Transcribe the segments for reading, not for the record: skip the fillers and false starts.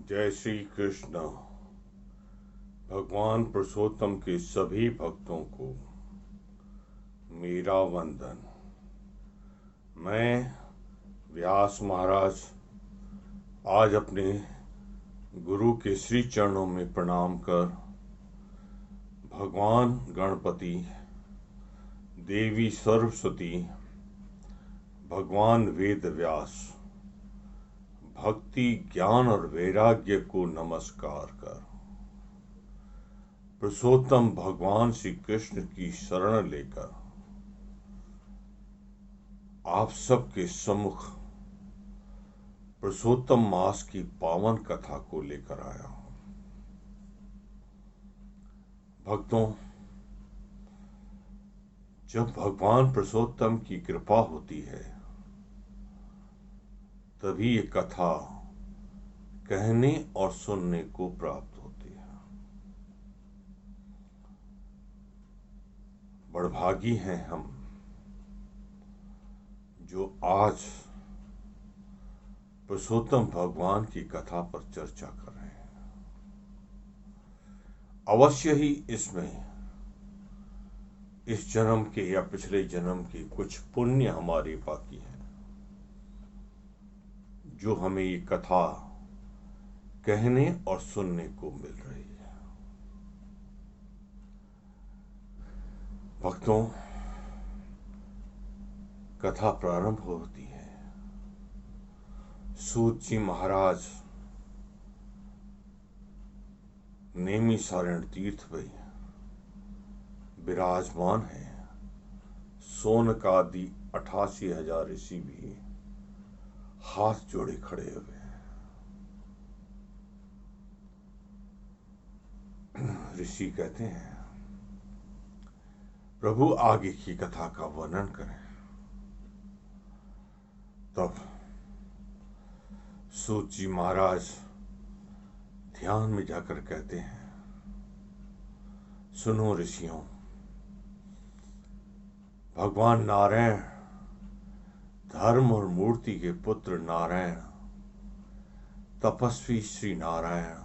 जय श्री कृष्ण। भगवान पुरुषोत्तम के सभी भक्तों को मेरा वंदन। मैं व्यास महाराज आज अपने गुरु के श्री चरणों में प्रणाम कर भगवान गणपति, देवी सरस्वती, भगवान वेद व्यास, भक्ति, ज्ञान और वैराग्य को नमस्कार कर पुरुषोत्तम भगवान श्री कृष्ण की शरण लेकर आप सबके सम्मुख पुरुषोत्तम मास की पावन कथा को लेकर आया हूं। भक्तों, जब भगवान पुरुषोत्तम की कृपा होती है तभी ये कथा कहने और सुनने को प्राप्त होती है। बड़भागी हैं हम जो आज पुरुषोत्तम भगवान की कथा पर चर्चा कर रहे हैं। अवश्य ही इसमें इस जन्म के या पिछले जन्म के कुछ पुण्य हमारे बाकी हैं जो हमें ये कथा कहने और सुनने को मिल रही है। भक्तों, कथा प्रारंभ होती है। सूत जी महाराज नेमी सारण तीर्थ पे विराजमान है। सोनकादि 88,000 ऋषि भी हाथ जोड़े खड़े हुए हैं। ऋषि कहते हैं, प्रभु आगे की कथा का वर्णन करें। तब सूत जी महाराज ध्यान में जाकर कहते हैं, सुनो ऋषियों, भगवान नारायण, धर्म और मूर्ति के पुत्र नारायण, तपस्वी श्री नारायण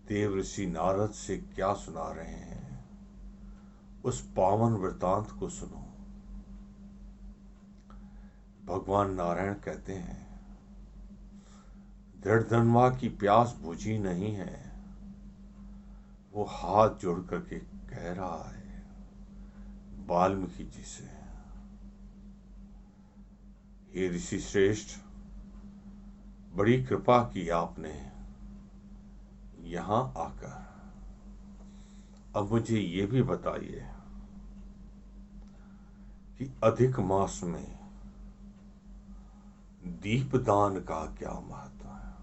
देव ऋषि नारद से क्या सुना रहे हैं, उस पावन वृतांत को सुनो। भगवान नारायण कहते हैं, दृढ़धनवा की प्यास बुझी नहीं है, वो हाथ जोड़ करके कह रहा है वाल्मीकि जी से, हे ऋषि श्रेष्ठ, बड़ी कृपा की आपने यहां आकर। अब मुझे ये भी बताइए कि अधिक मास में दीपदान का क्या महत्व है।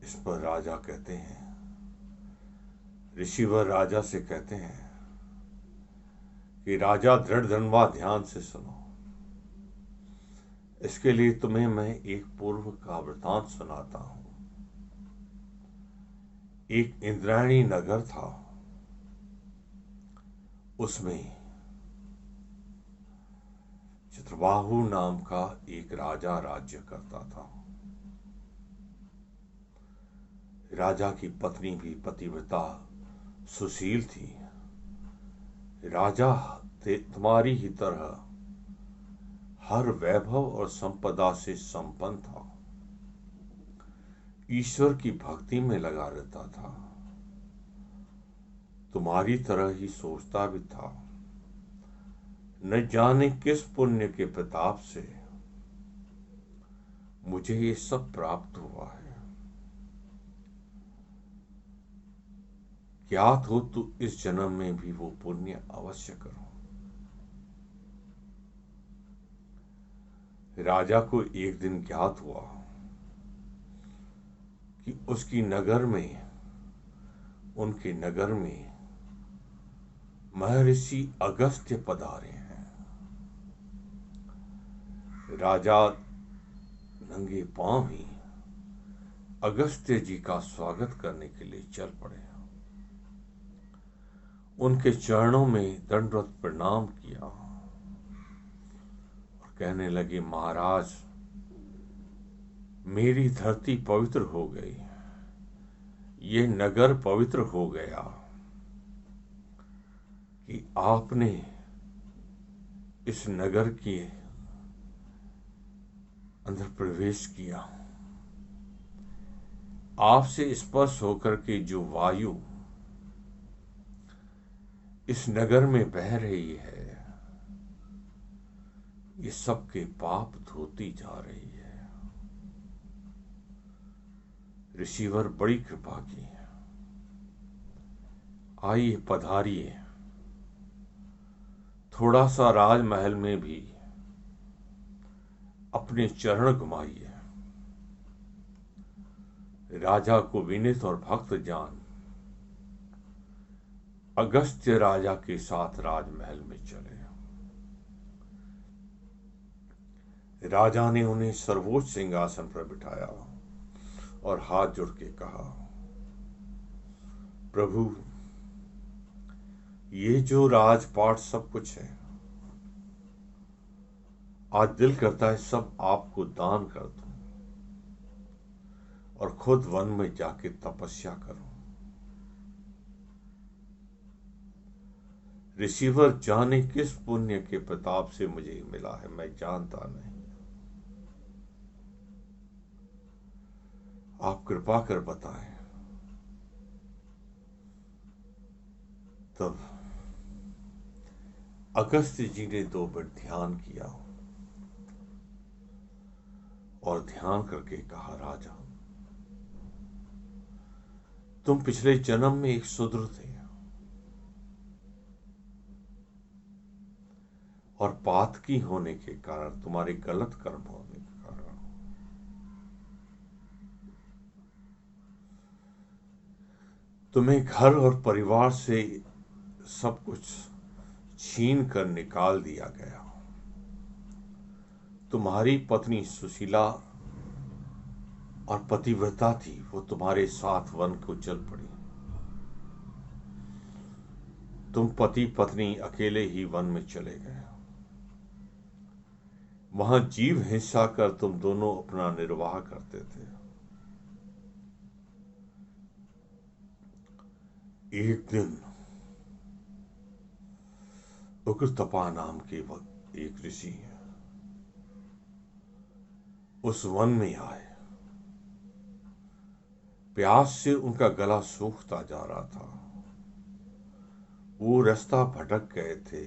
इस पर राजा कहते हैं, ऋषिवर राजा से कहते हैं कि राजा दृढ़धनवा, ध्यान से सुनो। इसके लिए तुम्हें मैं एक पूर्व का वृतांत सुनाता हूं। एक इंद्रायणी नगर था, उसमें चित्रबाहु नाम का एक राजा राज्य करता था। राजा की पत्नी भी पतिव्रता सुशील थी। राजा तुम्हारी ही तरह हर वैभव और संपदा से संपन्न था। ईश्वर की भक्ति में लगा रहता था। तुम्हारी तरह ही सोचता भी था। न जाने किस पुण्य के प्रताप से मुझे ये सब प्राप्त हुआ है। ज्ञात हो तो इस जन्म में भी वो पुण्य अवश्य करो। राजा को एक दिन ज्ञात हुआ कि उसकी नगर में, उनके नगर में महर्षि अगस्त्य पधारे हैं। राजा नंगे पांव ही अगस्त्य जी का स्वागत करने के लिए चल पड़े। उनके चरणों में दंडवत प्रणाम किया और कहने लगे, महाराज, मेरी धरती पवित्र हो गई, ये नगर पवित्र हो गया कि आपने इस नगर के अंदर प्रवेश किया। आपसे स्पर्श होकर के जो वायु इस नगर में बह रही है, ये सबके पाप धोती जा रही है। रिसीवर बड़ी कृपा की है। आइए, पधारिए, थोड़ा सा राजमहल में भी अपने चरण घुमाइए। राजा को विनीत और भक्त जान अगस्त्य राजा के साथ राजमहल में चले। राजा ने उन्हें सर्वोच्च सिंहासन पर बिठाया और हाथ जोड़ के कहा, प्रभु, ये जो राजपाट सब कुछ है, आज दिल करता है सब आपको दान कर दूं और खुद वन में जाके तपस्या करूं। रिसीवर जाने किस पुण्य के प्रताप से मुझे मिला है, मैं जानता नहीं। आप कृपा कर बताएं। तब अगस्त्य जी ने 2 मिनट ध्यान किया और ध्यान करके कहा, राजा, तुम पिछले जन्म में एक शूद्र थे और पातकी होने के कारण, तुम्हारे गलत कर्म होने के कारण तुम्हें घर और परिवार से सब कुछ छीन कर निकाल दिया गया। तुम्हारी पत्नी सुशीला और पतिव्रता थी, वो तुम्हारे साथ वन को चल पड़ी। तुम पति पत्नी अकेले ही वन में चले गए। वहां जीव हिंसा कर तुम दोनों अपना निर्वाह करते थे। एक दिन उग्रतपा नाम के एक ऋषि उस वन में आए। प्यास से उनका गला सूखता जा रहा था। वो रास्ता भटक गए थे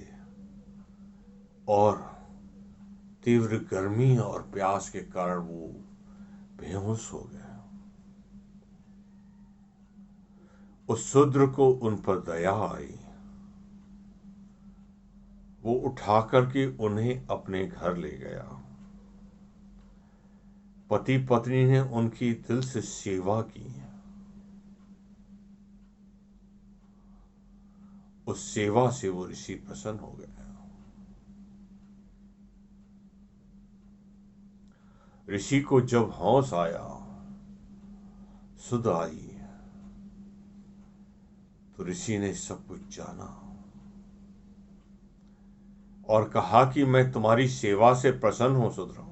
और तीव्र गर्मी और प्यास के कारण वो बेहोश हो गए। उस शूद्र को उन पर दया आई। वो उठा करके उन्हें अपने घर ले गया। पति पत्नी ने उनकी दिल से सेवा की। उस सेवा से वो ऋषि प्रसन्न हो गए। ऋषि को जब होश आया, सुध आई, तो ऋषि ने सब कुछ जाना और कहा कि मैं तुम्हारी सेवा से प्रसन्न हूं सुधरा।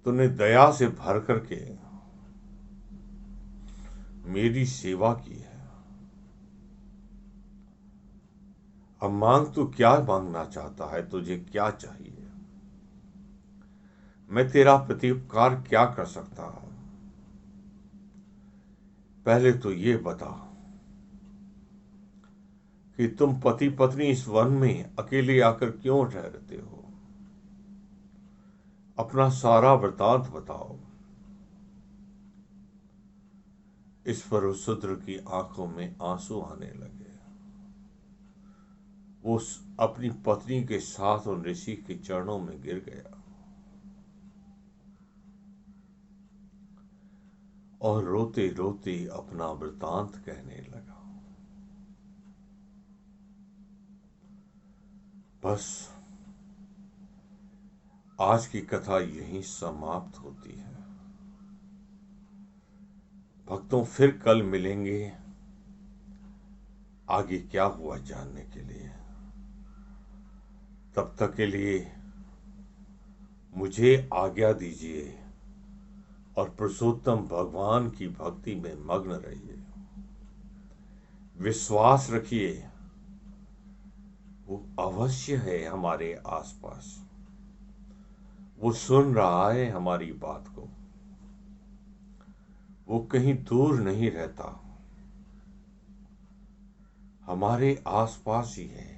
तुमने दया से भर करके मेरी सेवा की है। अब मांग, तू क्या मांगना चाहता है? तुझे क्या चाहिए? मैं तेरा प्रत्युपकार क्या कर सकता हूं? पहले तो ये बता कि तुम पति पत्नी इस वन में अकेले आकर क्यों ठहरते हो? अपना सारा वृतांत बताओ। इस पर उस शूद्र की आंखों में आंसू आने लगे। वो अपनी पत्नी के साथ उन ऋषि के चरणों में गिर गया और रोते रोते अपना वृतांत कहने लगा। बस आज की कथा यहीं समाप्त होती है। भक्तों, फिर कल मिलेंगे आगे क्या हुआ जानने के लिए। तब तक के लिए मुझे आज्ञा दीजिए और पुरुषोत्तम भगवान की भक्ति में मग्न रहिए। विश्वास रखिए, वो अवश्य है हमारे आसपास, वो सुन रहा है हमारी बात को, वो कहीं दूर नहीं रहता, हमारे आसपास ही है,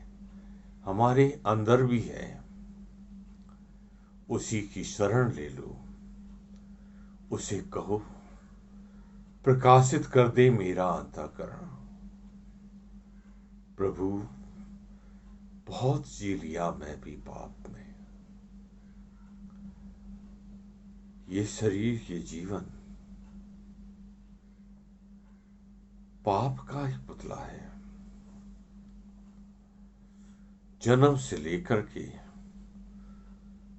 हमारे अंदर भी है। उसी की शरण ले लो, उसे कहो प्रकाशित कर दे मेरा अंतःकरण। प्रभु, बहुत जी लिया मैं भी पाप में, ये शरीर, ये जीवन पाप का ही पुतला है। जन्म से लेकर के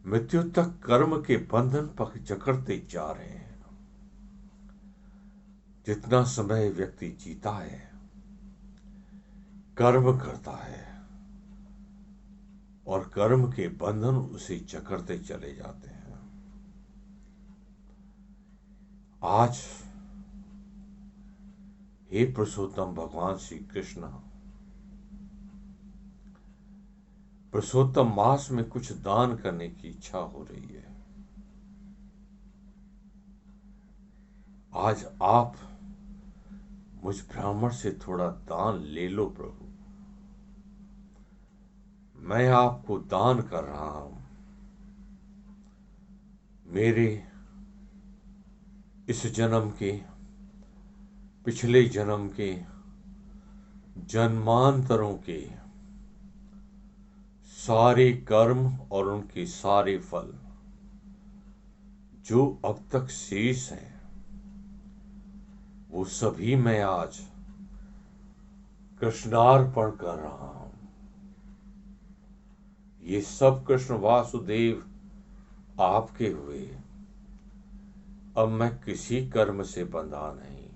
मृत्यु तक कर्म के बंधन पर जकड़ते जा रहे हैं। जितना समय व्यक्ति जीता है, कर्म करता है और कर्म के बंधन उसे जकड़ते चले जाते हैं। आज हे पुरुषोत्तम भगवान श्री कृष्ण, पुरुषोत्तम मास में कुछ दान करने की इच्छा हो रही है। आज आप मुझ ब्राह्मण से थोड़ा दान ले लो प्रभु। मैं आपको दान कर रहा हूं। मेरे इस जन्म के, पिछले जन्म के, जन्मांतरों के सारे कर्म और उनके सारे फल जो अब तक शेष हैं, वो सभी मैं आज कृष्णार्पण कर रहा हूं। ये सब कृष्ण वासुदेव आपके हुए। अब मैं किसी कर्म से बंधा नहीं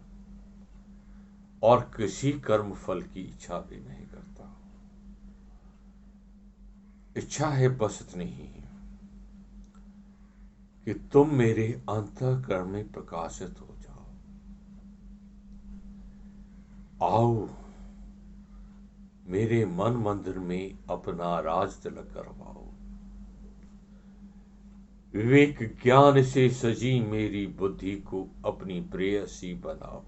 और किसी कर्म फल की इच्छा भी नहीं करता। इच्छा है बस इतनी ही कि तुम मेरे अंतःकरण में प्रकाशित हो जाओ। आओ, मेरे मन मंदिर में अपना राज तिलक करवाओ। विवेक ज्ञान से सजी मेरी बुद्धि को अपनी प्रेयसी बनाओ।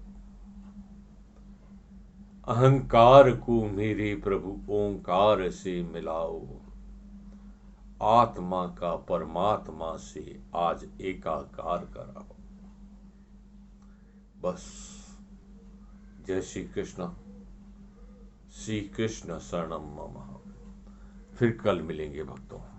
अहंकार को मेरे प्रभु ओंकार से मिलाओ। आत्मा का परमात्मा से आज एकाकार कराओ। बस। जय श्री कृष्ण। श्री कृष्ण शरणम मम। फिर कल मिलेंगे भक्तों।